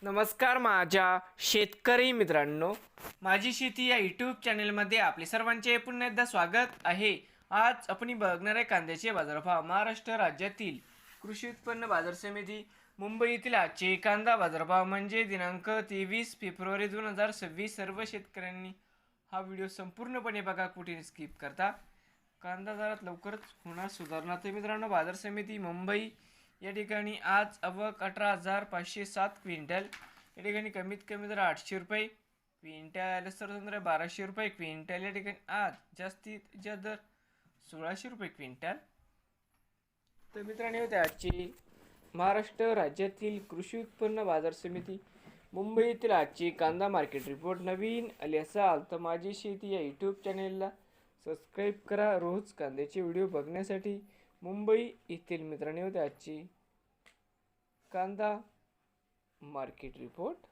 नमस्कार माझ्या शेतकरी मित्रांनो, माझी शेती या यूट्यूब चॅनलमध्ये आपले सर्वांचे पुन्हा एकदा स्वागत आहे. आज आपण बघणार आहे कांद्याचे बाजारभाव. महाराष्ट्र राज्यातील कृषी उत्पन्न बाजार समिती मुंबई येथील आजचे कांदा बाजारभाव म्हणजे दिनांक 23 फेब्रुवारी 2026. सर्व शेतकऱ्यांनी हा व्हिडिओ संपूर्णपणे बघा, कुठे स्किप करता. कांदा दरात लवकरच होणार सुधारणा. तर मित्रांनो, बाजार समिती मुंबई या ठिकाणी आज आवक 18,507 क्विंटल. या ठिकाणी कमीत कमी दर 800 रुपये क्विंटल, सर्वसाधारण 1200 रुपये क्विंटल. या ठिकाणी आज जास्तीत जास्त दर 1600 रुपये क्विंटल. तर मित्रांनो, होते आजची महाराष्ट्र राज्यातील कृषी उत्पन्न बाजार समिती मुंबई येथील आजची कांदा मार्केट रिपोर्ट. नवीन आले असाल तर माझी शेती या यूट्यूब चॅनेलला सबस्क्राईब करा. रोज कांद्याचे व्हिडिओ बघण्यासाठी. मुंबई येथील मित्रांनो, होते आजची कांदा मार्केट रिपोर्ट.